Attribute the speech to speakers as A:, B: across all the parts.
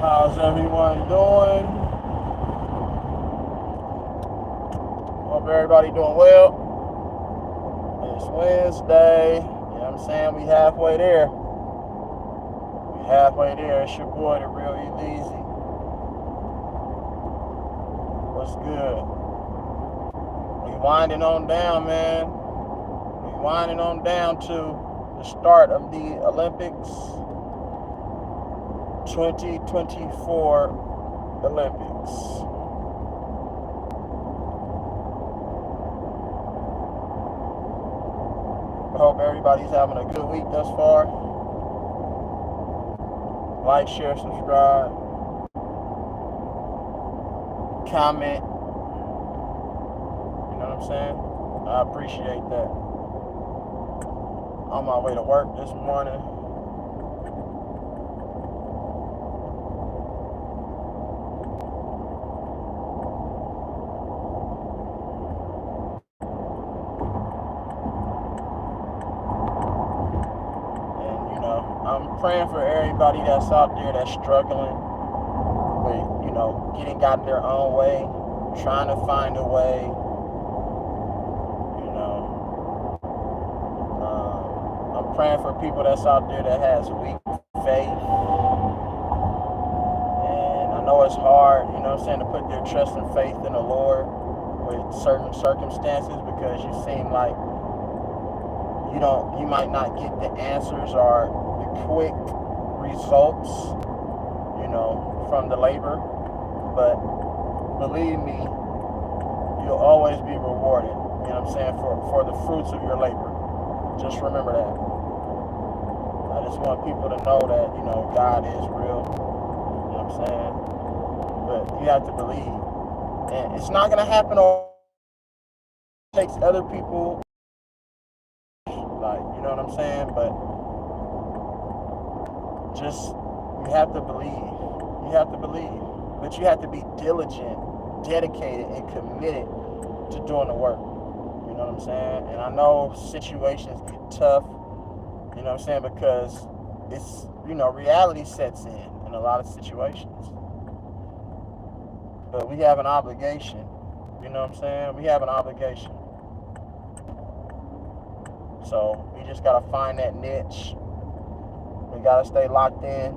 A: How's everyone doing? Hope everybody doing well. It's Wednesday. You know what I'm saying? We halfway there. It's your boy, the real E-Leezy. What's good? We winding on down, man. We winding on down to the start of the Olympics. 2024 Olympics. I hope everybody's having a good week thus far. Like, share, subscribe, comment. You know what I'm saying? I appreciate that. On my way to work this morning. I'm praying for everybody that's out there that's struggling with, getting out their own way, trying to find a way, I'm praying for people that's out there that has weak faith. And I know it's hard, to put their trust and faith in the Lord with certain circumstances because you seem like you might not get the answers or quick results, from the labor, but believe me, you'll always be rewarded, for the fruits of your labor. Just remember that. I just want people to know that, God is real, but you have to believe, and it's not going to happen all. It takes other people, but just, you have to believe, but you have to be diligent, dedicated, and committed to doing the work, and I know situations get tough, because it's, reality sets in a lot of situations, but we have an obligation, we have an obligation, so we just got to find that niche. We gotta stay locked in,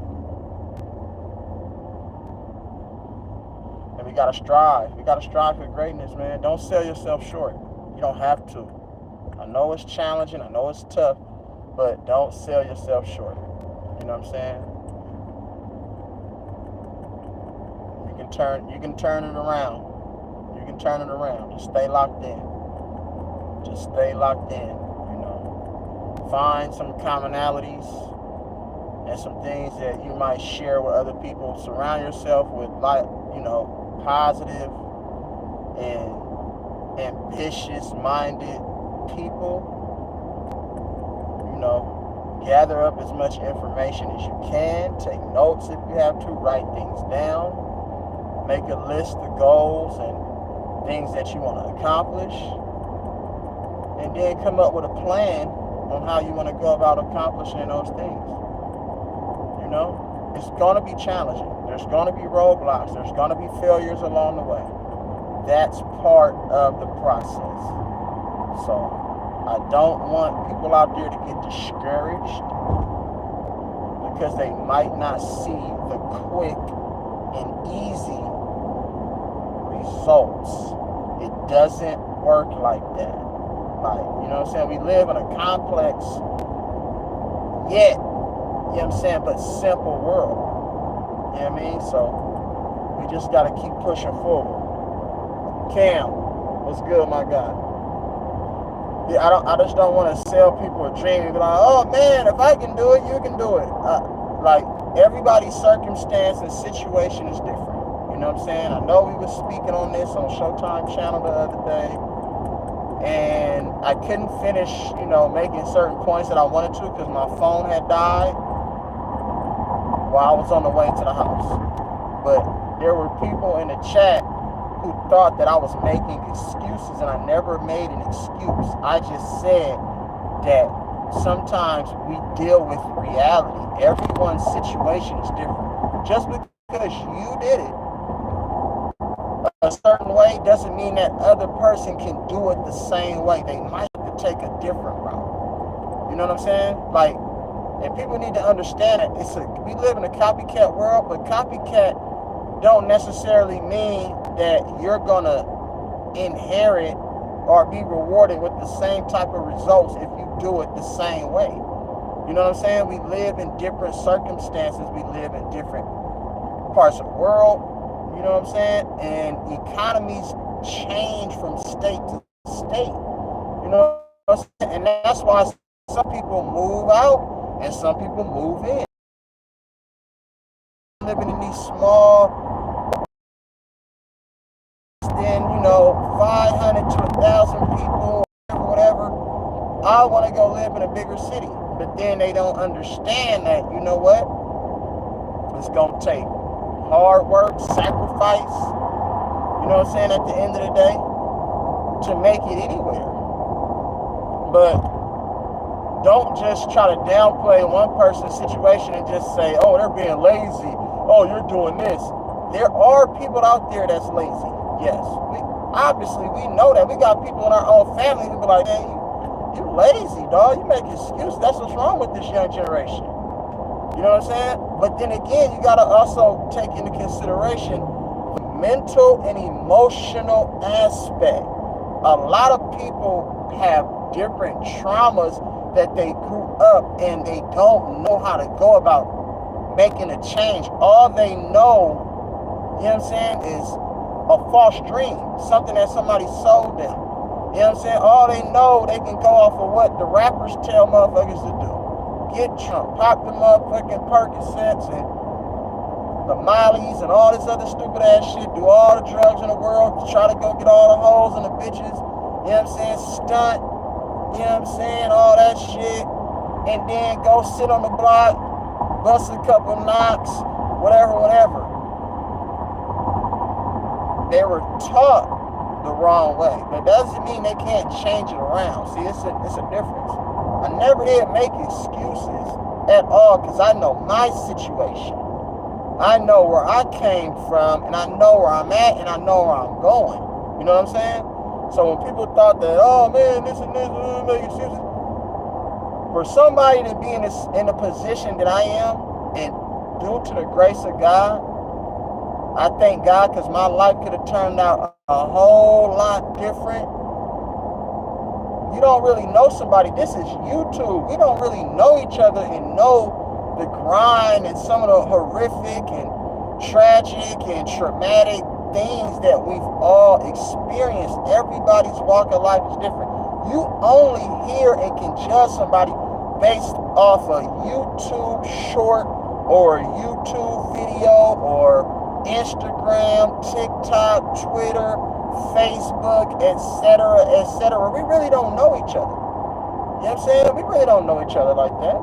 A: and we gotta strive. We gotta strive for greatness, man. Don't sell yourself short. You don't have to. I know it's challenging. I know it's tough, but don't sell yourself short. You know what I'm saying? You can turn it around. You can turn it around. Just stay locked in. Find some commonalities and some things that you might share with other people. Surround yourself with positive and ambitious-minded people. Gather up as much information as you can. Take notes if you have to. Write things down. Make a list of goals and things that you want to accomplish. And then come up with a plan on how you want to go about accomplishing those things. It's going to be challenging. There's going to be roadblocks. There's going to be failures along the way. That's part of the process. So I don't want people out there to get discouraged because they might not see the quick and easy results. It doesn't work like that. We live in a complex, yet, but simple world. So we just got to keep pushing forward. Cam, what's good, my guy? Yeah, I just don't want to sell people a dream and be like, oh man, if I can do it, you can do it. Everybody's circumstance and situation is different. I know we was speaking on this on Showtime channel the other day, and I couldn't finish, making certain points that I wanted to because my phone had died while I was on the way to the house. But there were people in the chat who thought that I was making excuses, and I never made an excuse. I just said that sometimes we deal with reality. Everyone's situation is different. Just because because you did it a certain way doesn't mean that other person can do it the same way. They might have to take a different route. You know what I'm saying? Like, and people need to understand that we live in a copycat world, but copycat don't necessarily mean that you're gonna inherit or be rewarded with the same type of results if you do it the same way. You know what I'm saying? We live in different circumstances. We live in different parts of the world. You know what I'm saying? And economies change from state to state. You know what I'm saying? And that's why some people move out and some people move in. Living in these small, then, 500 to 1,000 people, whatever. I want to go live in a bigger city. But then they don't understand that, you know what? It's going to take hard work, sacrifice, you know what I'm saying, at the end of the day, to make it anywhere. But don't just try to downplay one person's situation and just say, oh, they're being lazy. Oh, you're doing this. There are people out there that's lazy. Yes. Obviously, we know that. We got people in our own family who be like, hey, you lazy, dog. You make excuses. That's what's wrong with this young generation. You know what I'm saying? But then again, you got to also take into consideration the mental and emotional aspect. A lot of people have different traumas that they grew up and they don't know how to go about making a change. All they know, you know what I'm saying, is a false dream, something that somebody sold them. You know what I'm saying? All they know, they can go off of what the rappers tell motherfuckers to do. Get drunk, pop them motherfucking Percocets and the Mollies and all this other stupid ass shit, do all the drugs in the world, try to go get all the hoes and the bitches, you know what I'm saying, stunt, you know what I'm saying, all that shit, and then go sit on the block, bust a couple knocks, whatever. They were taught the wrong way, but that doesn't mean they can't change it around. See, it's a difference. I never did make excuses at all because I know my situation. I know where I came from, and I know where I'm at, and I know where I'm going. You know what I'm saying? So when people thought that, oh man, this and this, make excuses, for somebody to be in a position that I am, and due to the grace of God, I thank God because my life could have turned out a whole lot different. You don't really know somebody. This is YouTube. We don't really know each other and know the grind and some of the horrific and tragic and traumatic things that we've all experienced. Everybody's walk of life is different. You only hear and can judge somebody based off a YouTube short or a YouTube video or Instagram, TikTok, Twitter, Facebook, etc. We really don't know each other. You know what I'm saying? We really don't know each other like that.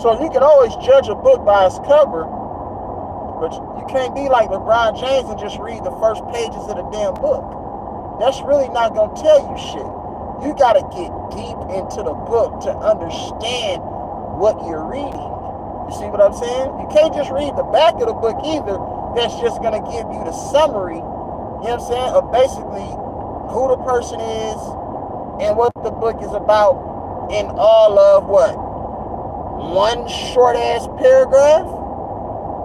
A: So you can always judge a book by its cover, but you can't be like LeBron James and just read the first pages of the damn book. That's really not going to tell you shit. You got to get deep into the book to understand what you're reading. You see what I'm saying? You can't just read the back of the book either. That's just going to give you the summary, you know what I'm saying, of basically who the person is and what the book is about in all of what? One short ass paragraph?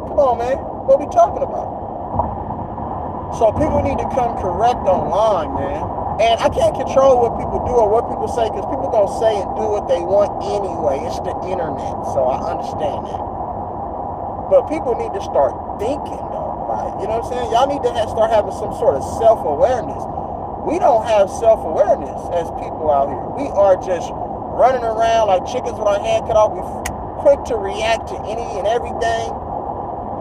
A: Come on, man. What are we talking about? So people need to come correct online, man. And I can't control what people do or what people say because people gonna say and do what they want anyway. It's the internet, so I understand that. But people need to start thinking, though, right? You know what I'm saying? Y'all need to start having some sort of self-awareness. We don't have self-awareness as people out here. We are just running around like chickens with our head cut off. We're quick to react to any and everything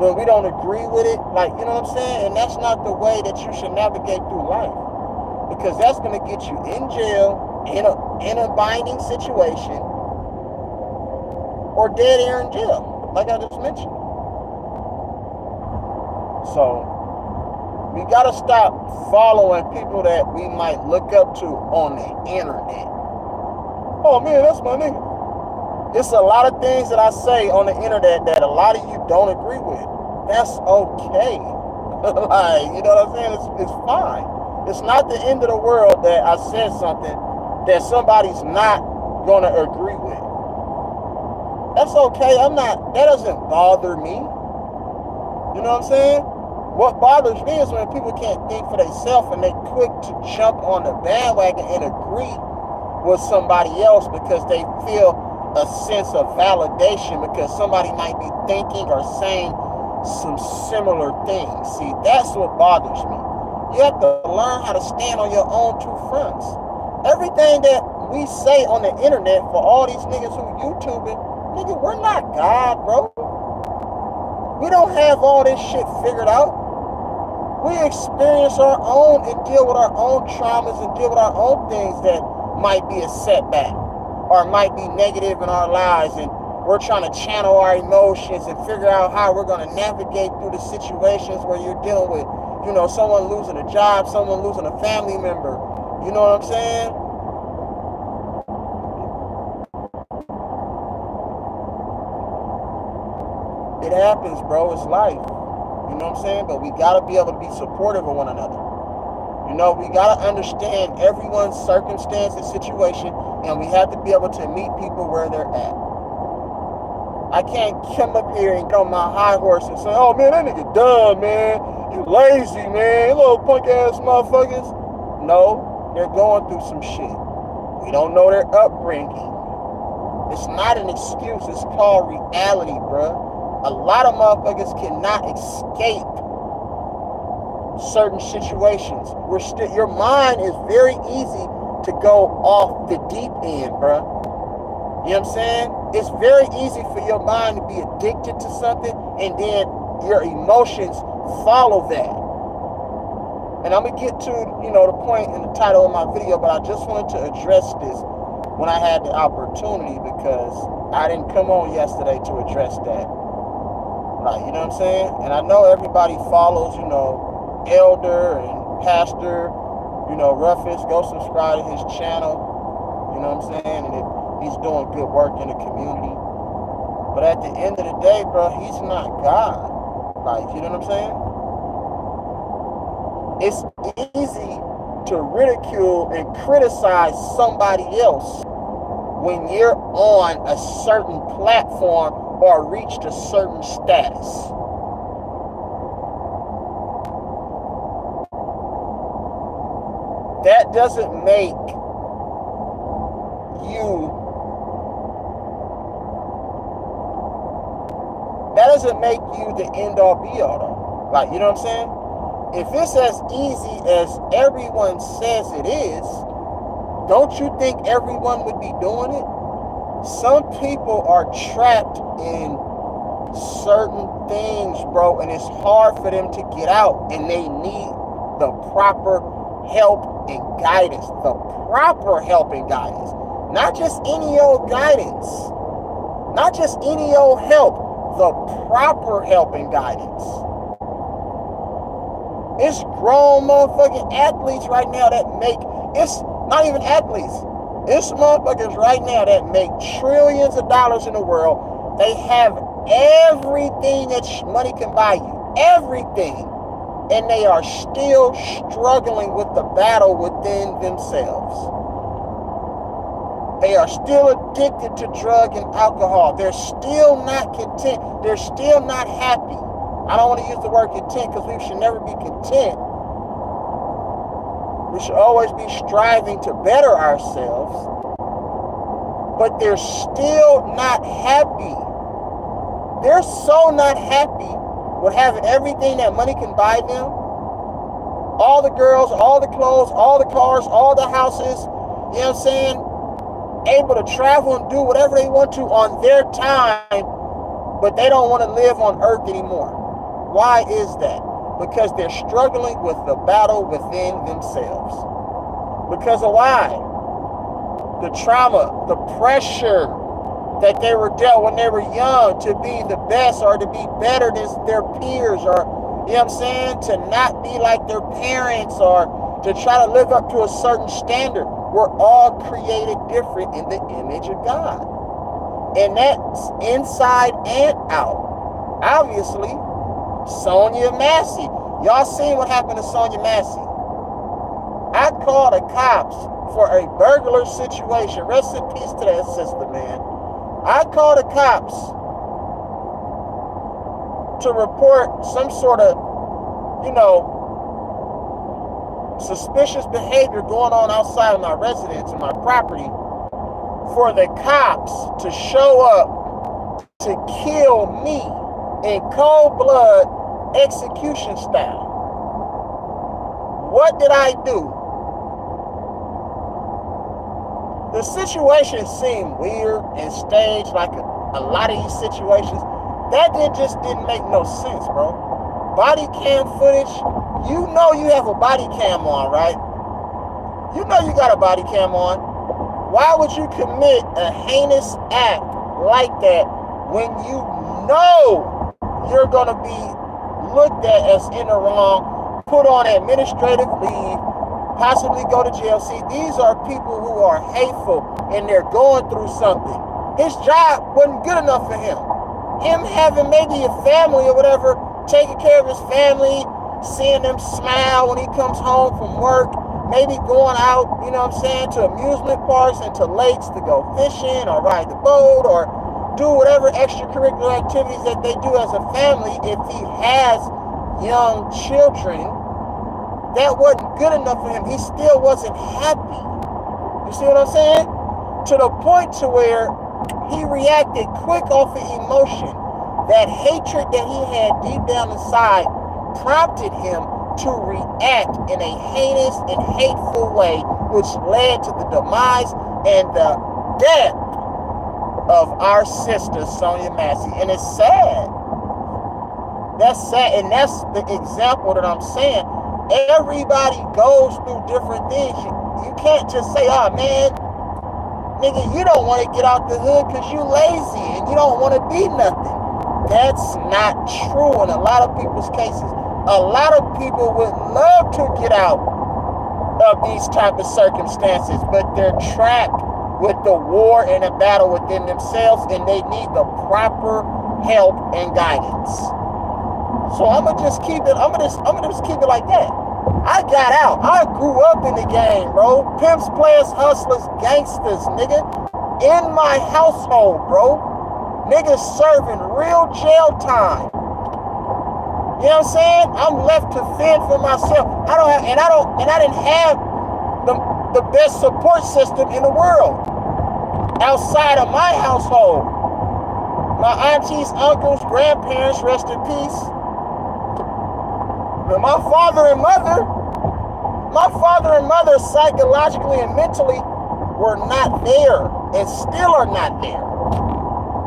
A: when we don't agree with it. Like, you know what I'm saying? And that's not the way that you should navigate through life. Because that's going to get you in jail, in a binding situation, or dead air in jail, like I just mentioned. So, we got to stop following people that we might look up to on the internet. Oh man, that's my nigga. It's a lot of things that I say on the internet that a lot of you don't agree with. That's okay. Like, you know what I'm saying? It's fine. It's not the end of the world that I said something that somebody's not gonna agree with. That's okay. That doesn't bother me. You know what I'm saying? What bothers me is when people can't think for themselves and they quick to jump on the bandwagon and agree with somebody else because they feel a sense of validation because somebody might be thinking or saying some similar things. See, that's what bothers me. You have to learn how to stand on your own two fronts. Everything that we say on the internet for all these niggas who YouTubing, nigga, we're not God, bro. We don't have all this shit figured out. We experience our own and deal with our own traumas and deal with our own things that might be a setback or might be negative in our lives, and we're trying to channel our emotions and figure out how we're going to navigate through the situations where you're dealing with, you know, someone losing a job, someone losing a family member. You know what I'm saying? It happens, bro. It's life. You know what I'm saying? But we got to be able to be supportive of one another. You know, we got to understand everyone's circumstance and situation, and we have to be able to meet people where they're at. I can't come up here and get on my high horse and say, oh, man, that nigga dumb, man. You lazy, man. Little punk-ass motherfuckers. No, they're going through some shit. We don't know their upbringing. It's not an excuse. It's called reality, bruh. A lot of motherfuckers cannot escape certain situations. Your mind is very easy to go off the deep end, bro. You know what I'm saying? It's very easy for your mind to be addicted to something and then your emotions follow that. And I'm going to get to, you know, the point in the title of my video, but I just wanted to address this when I had the opportunity because I didn't come on yesterday to address that. Like, you know what I'm saying? And I know everybody follows, you know, Elder and Pastor, you know, Ruffus. Go subscribe to his channel. You know what I'm saying? And he's doing good work in the community. But at the end of the day, bro, he's not God. Like, you know what I'm saying? It's easy to ridicule and criticize somebody else when you're on a certain platform or reached a certain status. That doesn't make you the end all be all though. Like, you know what I'm saying? If it's as easy as everyone says it is, don't you think everyone would be doing it? Some people are trapped in certain things, bro, and it's hard for them to get out, and they need the proper help and guidance. The proper help and guidance. Not just any old guidance. Not just any old help. The proper help and guidance. It's grown motherfucking athletes right now that it's not even athletes. It's motherfuckers right now that make trillions of dollars in the world. They have everything that money can buy you. Everything. And they are still struggling with the battle within themselves. They are still addicted to drug and alcohol. They're still not content. They're still not happy. I don't want to use the word content because we should never be content. We should always be striving to better ourselves. But they're still not happy. They're so not happy with having everything that money can buy them. All the girls, all the clothes, all the cars, all the houses. You know what I'm saying? Able to travel and do whatever they want to on their time, but they don't want to live on earth anymore. Why is that? Because they're struggling with the battle within themselves. Because of why? The trauma, the pressure that they were dealt when they were young to be the best or to be better than their peers, or, you know what I'm saying, to not be like their parents or to try to live up to a certain standard. We're all created different in the image of God. And that's inside and out. Obviously, Sonia Massey. Y'all seen what happened to Sonia Massey. I called the cops for a burglar situation. Rest in peace to that sister, man. I called the cops to report some sort of, suspicious behavior going on outside of my residence and my property, for the cops to show up to kill me in cold blood, execution style. What did I do? The situation seemed weird and staged, like a lot of these situations. That just didn't make no sense, bro. Body cam footage, you know you have a body cam on, right? You know you got a body cam on. Why would you commit a heinous act like that when you know you're going to be looked at as in the wrong, put on administrative leave, possibly go to jail? See, these are people who are hateful and they're going through something. His job wasn't good enough for him. Him having maybe a family or whatever, taking care of his family, seeing them smile when he comes home from work, maybe going out, to amusement parks and to lakes to go fishing or ride the boat or do whatever extracurricular activities that they do as a family. If he has young children, that wasn't good enough for him. He still wasn't happy. You see what I'm saying? To the point to where he reacted quick off of emotion. That hatred that he had deep down inside prompted him to react in a heinous and hateful way, which led to the demise and the death of our sister, Sonia Massey. And it's sad. That's sad. And that's the example that I'm saying. Everybody goes through different things. You can't just say, oh man, nigga, you don't want to get out the hood because you lazy and you don't want to be nothing. That's not true in a lot of people's cases. A lot of people would love to get out of these type of circumstances, but they're trapped with the war and the battle within themselves, and they need the proper help and guidance. So I'm gonna just keep it like that. I got out. I grew up in the game, bro. Pimps, players, hustlers, gangsters, nigga. In my household, bro. Niggas serving real jail time. You know what I'm saying? I'm left to fend for myself. I didn't have the best support system in the world outside of my household. My aunties, uncles, grandparents, rest in peace. But my father and mother psychologically and mentally were not there and still are not there.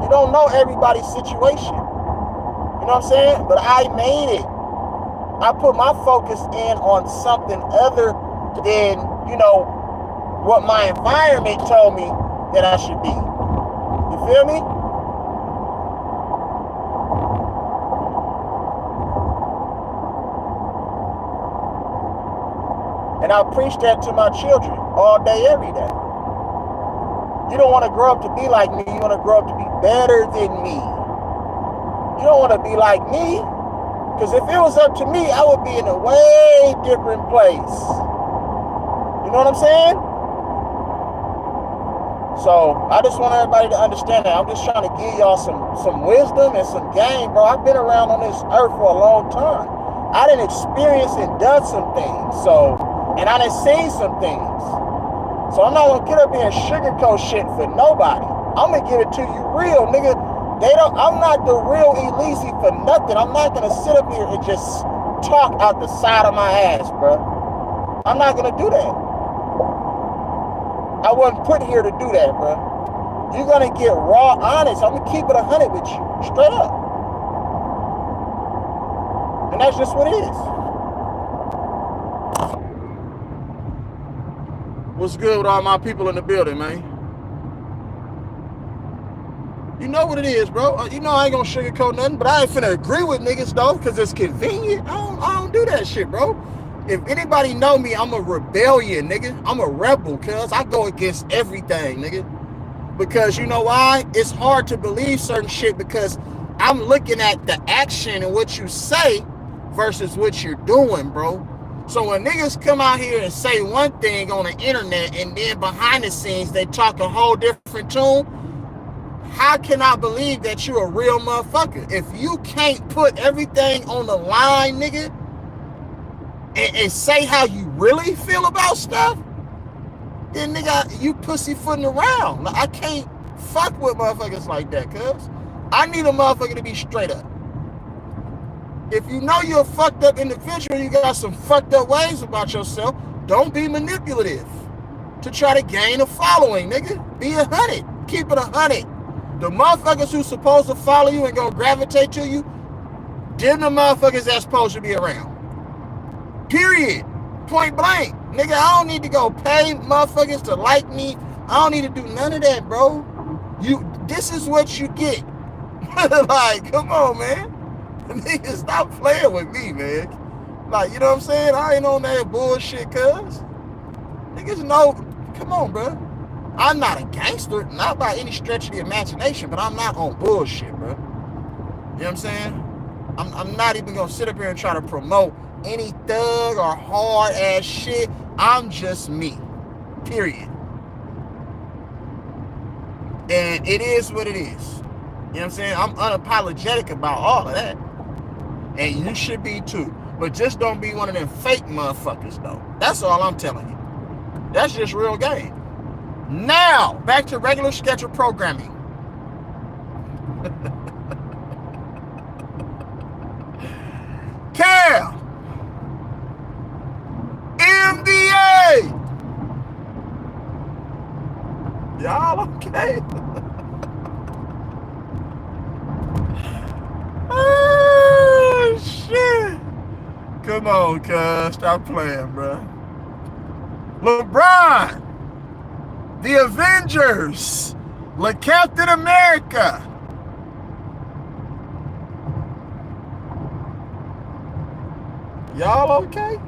A: You don't know everybody's situation. You know what I'm saying? But I made it. I put my focus in on something other than, what my environment told me that I should be. You feel me? And I preach that to my children all day, every day. You don't want to grow up to be like me. You want to grow up to be better than me. You don't want to be like me, because if it was up to me, I would be in a way different place. You know what I'm saying? So I just want everybody to understand that. I'm just trying to give y'all some wisdom and some game, bro. I've been around on this earth for a long time. I done experienced and done some things. And I done seen some things. So I'm not gonna get up here and sugarcoat shit for nobody. I'm gonna give it to you real, nigga. I'm not the real E-Leezy for nothing. I'm not gonna sit up here and just talk out the side of my ass, bro. I'm not gonna do that. I wasn't put here to do that, bro. You're gonna get raw honest. I'm gonna keep it 100 with you, straight up. And that's just what it is. What's good with all my people in the building, man? You know what it is, bro. I ain't gonna sugarcoat nothing, but I ain't finna agree with niggas, though, because it's convenient. I don't do that shit, bro. If anybody know me, I'm a rebellion, nigga. I'm a rebel, cuz I go against everything, nigga. Because you know why? It's hard to believe certain shit because I'm looking at the action and what you say versus what you're doing, bro. So when niggas come out here and say one thing on the internet and then behind the scenes they talk a whole different tune, how can I believe that you're a real motherfucker? If you can't put everything on the line, nigga, and say how you really feel about stuff, then nigga, you pussyfooting around. Like, I can't fuck with motherfuckers like that, cuz I need a motherfucker to be straight up. If you know you're a fucked up individual, you got some fucked up ways about yourself, don't be manipulative to try to gain a following, nigga. Be 100. Keep it 100. The motherfuckers who's supposed to follow you and gonna gravitate to you, them the motherfuckers that's supposed to be around. Period. Point blank. Nigga, I don't need to go pay motherfuckers to like me. I don't need to do none of that, bro. This is what you get. Like, come on, man. Nigga, stop playing with me, man. Like, you know what I'm saying? I ain't on that bullshit, cuz. Niggas know, come on, bro. I'm not a gangster, not by any stretch of the imagination, but I'm not on bullshit, bro. You know what I'm saying? I'm not even gonna sit up here and try to promote any thug or hard ass shit. I'm just me. Period. And it is what it is. You know what I'm saying? I'm unapologetic about all of that. And you should be too. But just don't be one of them fake motherfuckers, though. That's all I'm telling you. That's just real game. Now, back to regular scheduled programming. Cam, NBA. Y'all okay? Oh, shit. Come on, cuz. Stop playing, bro. LeBron. The Avengers. Captain America. Y'all okay?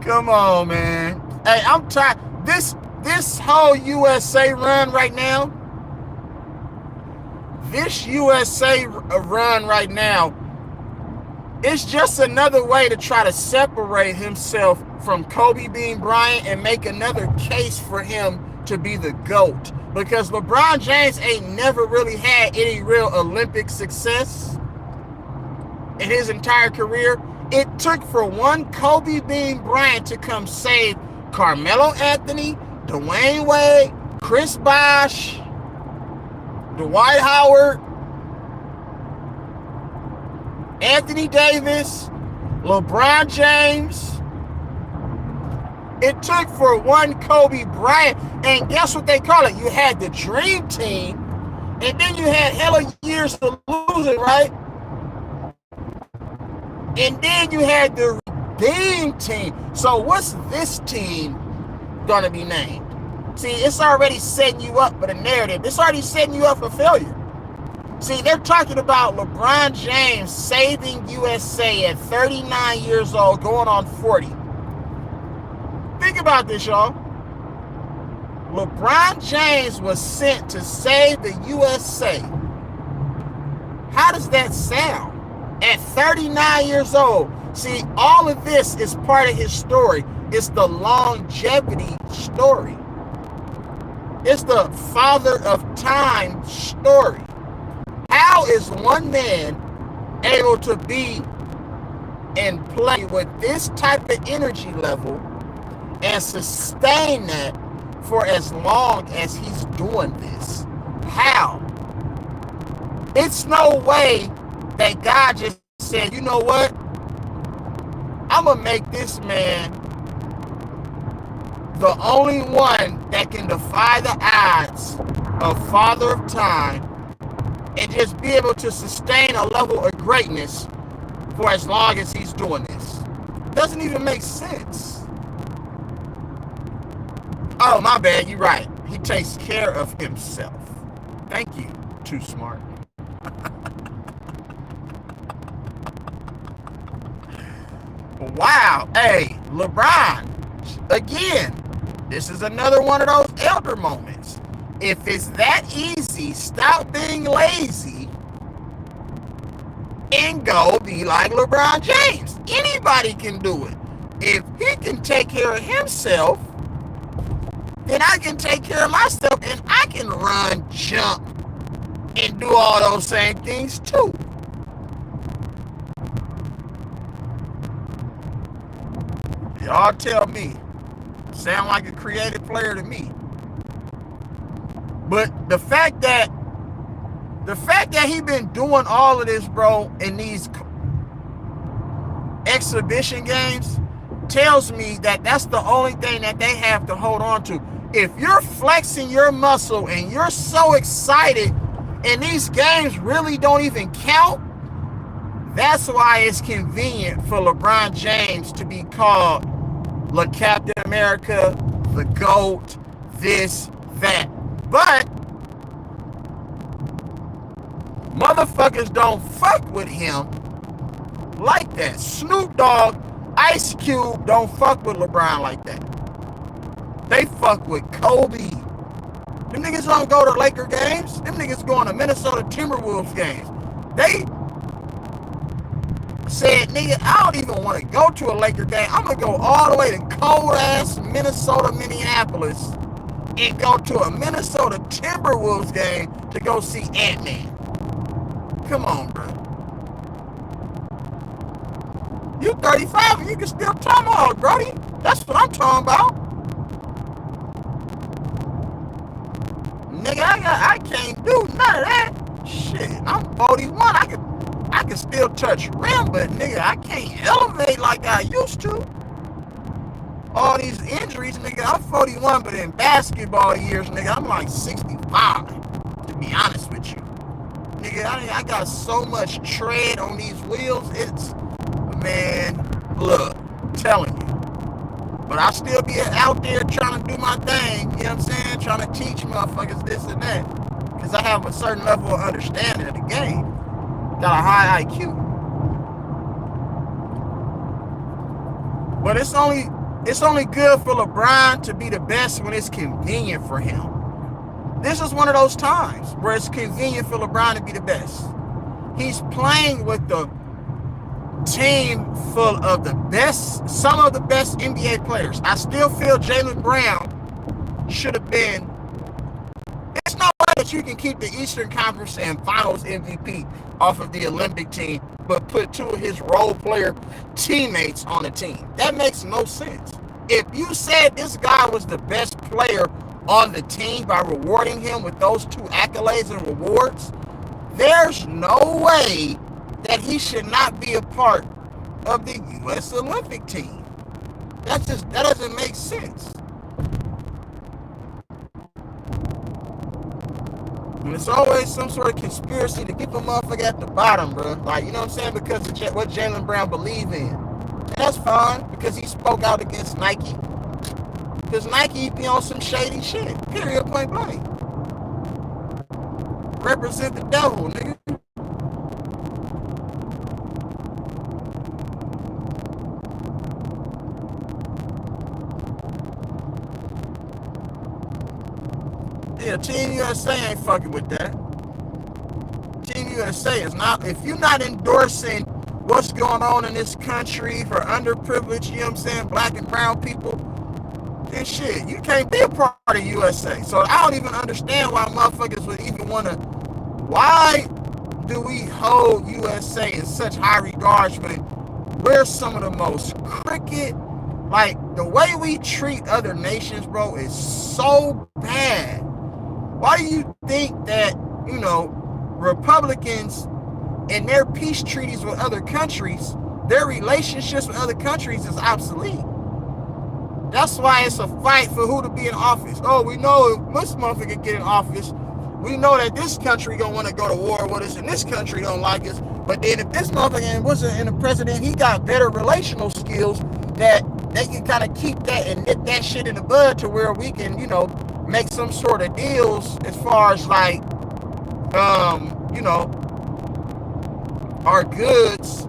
A: Come on, man. Hey, I'm tired. This whole USA run right now, it's just another way to try to separate himself from Kobe Bean Bryant and make another case for him to be the GOAT. Because LeBron James ain't never really had any real Olympic success in his entire career. It took for one Kobe Bean Bryant to come save Carmelo Anthony, Dwayne Wade, Chris Bosh, Dwight Howard, Anthony Davis, LeBron James. It took for one Kobe Bryant, and guess what they call it? You had the Dream Team, and then you had hella years to lose it, right? And then you had the Redeem Team. So what's this team gonna be named? See, it's already setting you up for the narrative. It's already setting you up for failure. See, they're talking about LeBron James saving USA at 39 years old, going on 40. Think about this, y'all. LeBron James was sent to save the USA. How does that sound? At 39 years old. See, all of this is part of his story. It's the longevity story. It's the father of time story. How is one man able to be and play with this type of energy level and sustain that for as long as he's doing this? How? It's no way that God just said, you know what? I'm going to make this man the only one that can defy the odds of Father of Time and just be able to sustain a level of greatness for as long as he's doing this. Doesn't even make sense. Oh, my bad, you're right. He takes care of himself. Thank you, Too Smart. Wow. Hey, LeBron, again, This is another one of those elder moments. If it's that easy, stop being lazy and go be like LeBron James. Anybody can do it. If he can take care of himself, then I can take care of myself, and I can run, jump, and do all those same things too. Y'all tell me. Sound like a creative player to me. But the fact that he been doing all of this, bro, in these exhibition games tells me that that's the only thing that they have to hold on to. If you're flexing your muscle and you're so excited and these games really don't even count, that's why it's convenient for LeBron James to be called Le Captain America, the GOAT, this, that. But motherfuckers don't fuck with him like that. Snoop Dogg, Ice Cube don't fuck with LeBron like that. They fuck with Kobe. Them niggas don't go to Laker games. Them niggas going to Minnesota Timberwolves games. They said, nigga, I don't even want to go to a Laker game. I'm going to go all the way to cold-ass Minnesota, Minneapolis, and go to a Minnesota Timberwolves game to go see Ant-Man. Come on, bro. You 35 and you can still tomahawk, Brody. That's what I'm talking about. Nigga, I can't do none of that. Shit, I'm 41. I can still touch rim, but nigga, I can't elevate like I used to. All these injuries, nigga, I'm 41, but in basketball years, nigga, I'm like 65, to be honest with you. Nigga, I got so much tread on these wheels, it's, man, look, I'm telling you. But I still be out there trying to do my thing, you know what I'm saying? Trying to teach motherfuckers this and that. Because I have a certain level of understanding of the game. Got a high IQ. But it's only good for LeBron to be the best when it's convenient for him. This is one of those times where it's convenient for LeBron to be the best. He's playing with the team full of the best, some of the best NBA players. I still feel Jaylen Brown should have been. It's no way that you can keep the Eastern Conference and Finals MVP off of the Olympic team, but put two of his role player teammates on the team. That makes no sense. If you said this guy was the best player on the team by rewarding him with those two accolades and rewards, there's no way that he should not be a part of the U.S. Olympic team. That doesn't make sense. And it's always some sort of conspiracy to keep a motherfucker at the bottom, bro. Like, you know what I'm saying? Because of what Jaylen Brown believe in. And that's fine, because he spoke out against Nike. Because Nike be on some shady shit. Period, point blank. Represent the devil, nigga. Yeah, Team USA ain't fucking with that. Team USA is not, if you're not endorsing what's going on in this country for underprivileged, you know what I'm saying, black and brown people, then shit, you can't be a part of USA. So I don't even understand why motherfuckers would even want to, why do we hold USA in such high regards when we're some of the most crooked, like the way we treat other nations, bro, is so bad. Why do you think that, you know, Republicans and their peace treaties with other countries, their relationships with other countries is obsolete? That's why it's a fight for who to be in office. Oh, we know if this motherfucker get in office, we know that this country gonna want to go to war with us and this country don't like us. But then if this motherfucker wasn't in the president, he got better relational skills that they can kind of keep that and nip that shit in the bud to where we can, you know, make some sort of deals as far as like, you know, our goods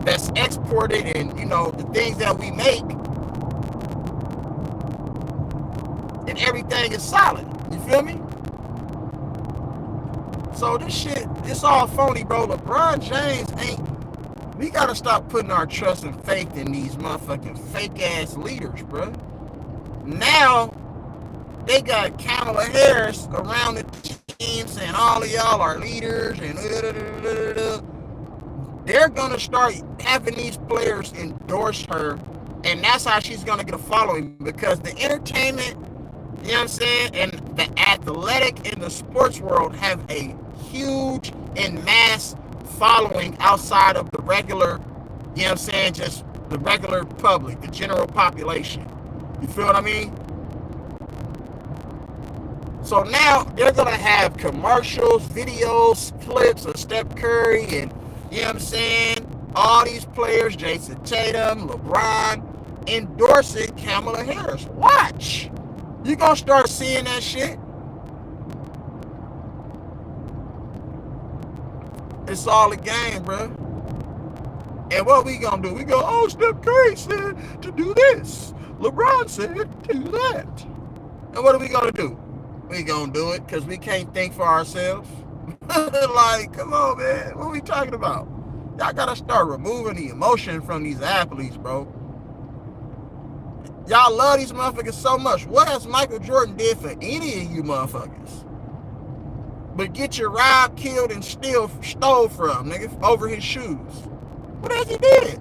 A: that's exported and, you know, the things that we make and everything is solid. You feel me? So this shit, it's all phony, bro. LeBron James ain't. We gotta stop putting our trust and faith in these motherfucking fake ass leaders, bro. Now they got Kamala Harris around the team saying all of y'all are leaders and they're gonna start having these players endorse her, and that's how she's gonna get a following, because the entertainment, you know what I'm saying, and the athletic and the sports world have a huge and mass following outside of the regular, you know what I'm saying, just the regular public, the general population. You feel what I mean? So now they're gonna have commercials, videos, clips of Steph Curry and, you know what I'm saying, all these players, Jason Tatum, LeBron, endorsing Kamala Harris. Watch. You're gonna start seeing that shit. It's all a game, bro. And what we gonna do? We go, oh, Steph Curry said to do this. LeBron said to do that. And what are we gonna do? We gonna do it because we can't think for ourselves. Like, come on, man. What are we talking about? Y'all gotta start removing the emotion from these athletes, bro. Y'all love these motherfuckers so much. What has Michael Jordan did for any of you motherfuckers? But get your robbed, killed, and stole from, nigga, over his shoes. What has he did?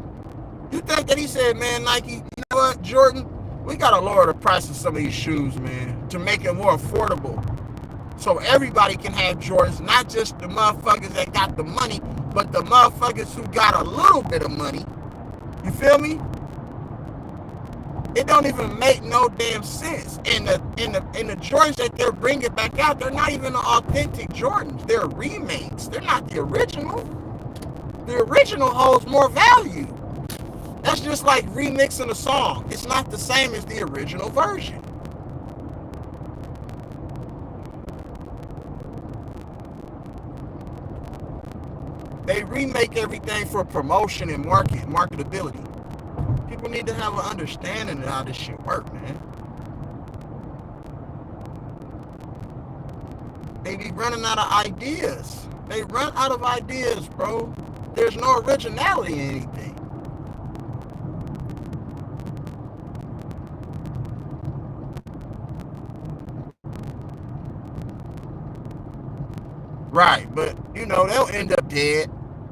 A: You think that he said, man, Nike, you know what, Jordan, we gotta lower the price of some of these shoes, man, to make it more affordable. So everybody can have Jordans, not just the motherfuckers that got the money, but the motherfuckers who got a little bit of money. You feel me? It don't even make no damn sense. And the Jordans that they're bringing back out, they're not even the authentic Jordans. They're remakes. They're not the original. The original holds more value. That's just like remixing a song. It's not the same as the original version. They remake everything for promotion and marketability. People need to have an understanding of how this shit work, man. They be running out of ideas. They run out of ideas, bro. There's no originality in anything. Right, but you know, they'll end up dead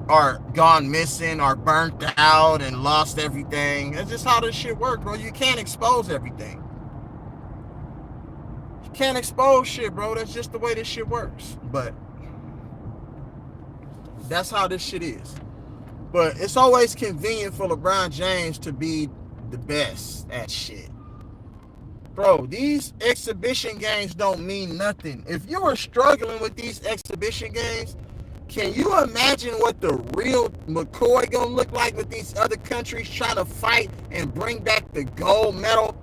A: or gone missing or burnt out and lost everything. That's just how this shit works, bro. You can't expose everything. You can't expose shit, bro. That's just the way this shit works. But that's how this shit is. But it's always convenient for LeBron James to be the best at shit. Bro, these exhibition games don't mean nothing. If you are struggling with these exhibition games, can you imagine what the real McCoy gonna look like with these other countries trying to fight and bring back the gold medal?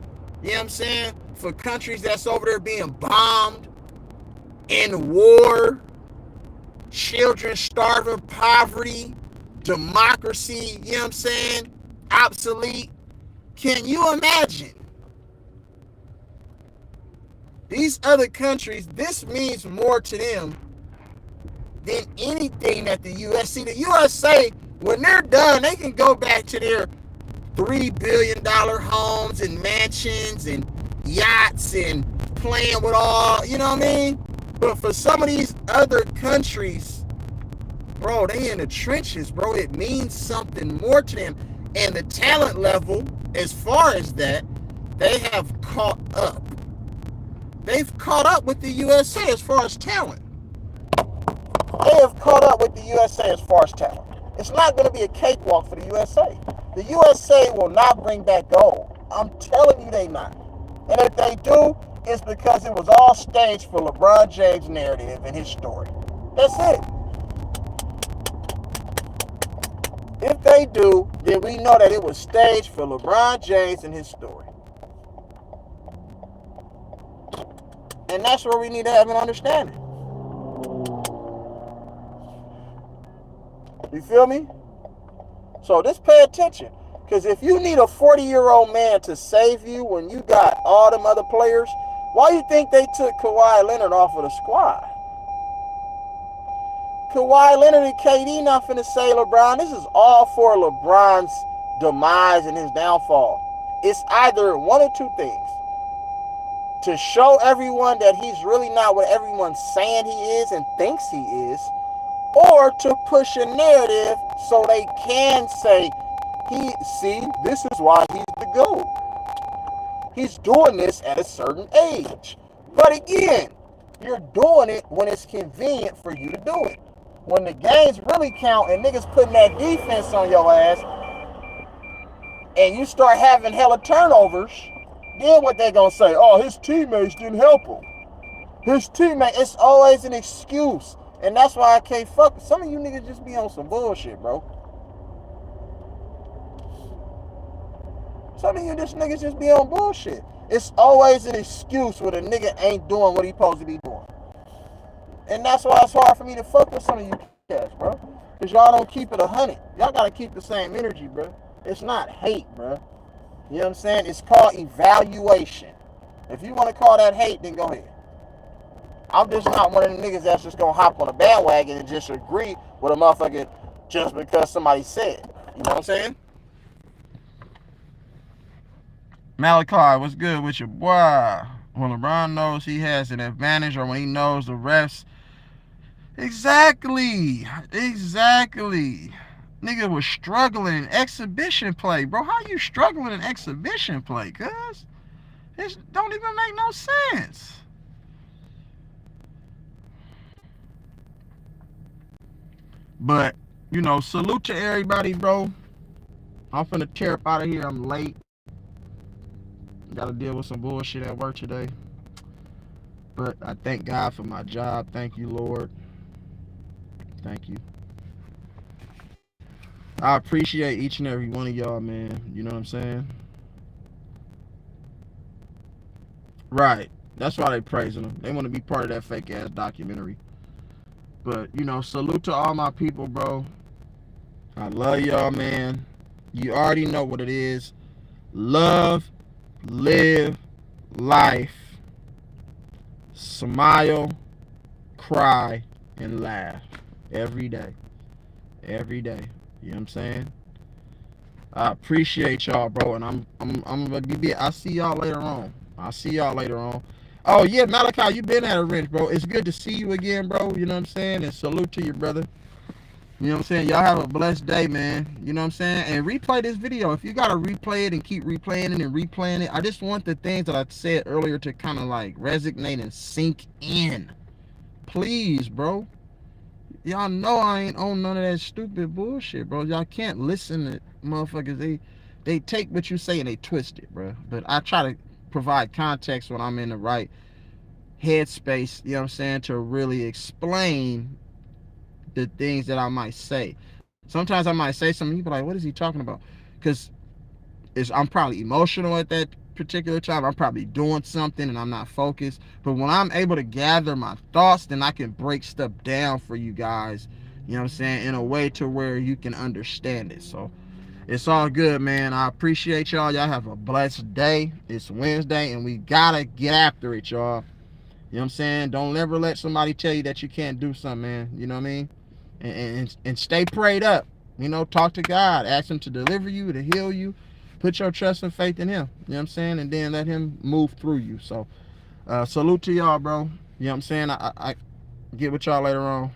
A: You know what I'm saying? For countries that's over there being bombed, in war, children starving, poverty, democracy, you know what I'm saying? Obsolete. Can you imagine? These other countries, this means more to them than anything that the U.S. See, the USA, when they're done, they can go back to their $3 billion homes and mansions and yachts and playing with all, you know what I mean? But for some of these other countries, bro, they in the trenches, bro. It means something more to them. And the talent level, as far as that, they have caught up. They've caught up with the USA as far as talent. They have caught up with the USA as far as talent. It's not going to be a cakewalk for the USA. The USA will not bring back gold. I'm telling you they not. And if they do, it's because it was all staged for LeBron James' narrative and his story. That's it. If they do, then we know that it was staged for LeBron James and his story. And that's where we need to have an understanding. You feel me? So just pay attention. Because if you need a 40-year-old man to save you when you got all them other players, Why you think they took Kawhi Leonard off of the squad? Kawhi Leonard and KD not finna say LeBron. This is all for LeBron's demise and his downfall. It's either one or two things. To show everyone that he's really not what everyone's saying he is and thinks he is, or to push a narrative so they can say, this is why he's the GOAT. He's doing this at a certain age. But again, you're doing it when it's convenient for you to do it. When the games really count and niggas putting that defense on your ass and you start having hella turnovers, then what they gonna say? Oh, his teammates didn't help him. His teammate, it's always an excuse. And that's why I can't fuck. Some of you niggas just be on some bullshit, bro. Some of you niggas just be on bullshit. It's always an excuse when a nigga ain't doing what he supposed to be doing. And that's why it's hard for me to fuck with some of you cats, bro. Because y'all don't keep it 100. Y'all gotta keep the same energy, bro. It's not hate, bro. You know what I'm saying? It's called evaluation. If you want to call that hate, then go ahead. I'm just not one of them niggas that's just gonna hop on a bandwagon and just agree with a motherfucker just because somebody said. You know what I'm saying? Malachi, what's good with you, boy? When LeBron knows he has an advantage, or when he knows the refs. Exactly. Nigga was struggling in exhibition play, bro. How you struggling in exhibition play, cuz? It don't even make no sense. But, you know, salute to everybody, bro. I'm finna tear up out of here. I'm late. Gotta deal with some bullshit at work today. But I thank God for my job. Thank you, Lord. Thank you. I appreciate each and every one of y'all, man. You know what I'm saying? Right. That's why they praising them. They want to be part of that fake ass documentary. But, you know, salute to all my people, bro. I love y'all, man. You already know what it is. Love, live, life. Smile, cry, and laugh. Every day. Every day. You know what I'm saying? I appreciate y'all, bro. And I'm gonna be. I'll see y'all later on. Oh yeah, Malachi, you been at a wrench, bro. It's good to see you again, bro. You know what I'm saying? And salute to you, brother. You know what I'm saying? Y'all have a blessed day, man. You know what I'm saying? And replay this video. If you gotta replay it and keep replaying it and replaying it, I just want the things that I said earlier to kind of like resonate and sink in. Please, bro. Y'all know I ain't on none of that stupid bullshit, bro. Y'all can't listen to motherfuckers. They take what you say and they twist it, bro. But I try to provide context when I'm in the right headspace, you know what I'm saying, to really explain the things that I might say. Sometimes I might say something, people are like, what is he talking about? Because I'm probably emotional at that particular time. I'm probably doing something and I'm not focused. But when I'm able to gather my thoughts, then I can break stuff down for you guys, you know what I'm saying, in a way to where you can understand it. So it's all good, man. I appreciate y'all. Y'all have a blessed day. It's Wednesday and we gotta get after it, y'all. You know what I'm saying? Don't ever let somebody tell you that you can't do something, man. You know what I mean? And stay prayed up. You know, talk to God. Ask him to deliver you, to heal you. Put your trust and faith in him. You know what I'm saying? And then let him move through you. So, salute to y'all, bro. You know what I'm saying? I get with y'all later on.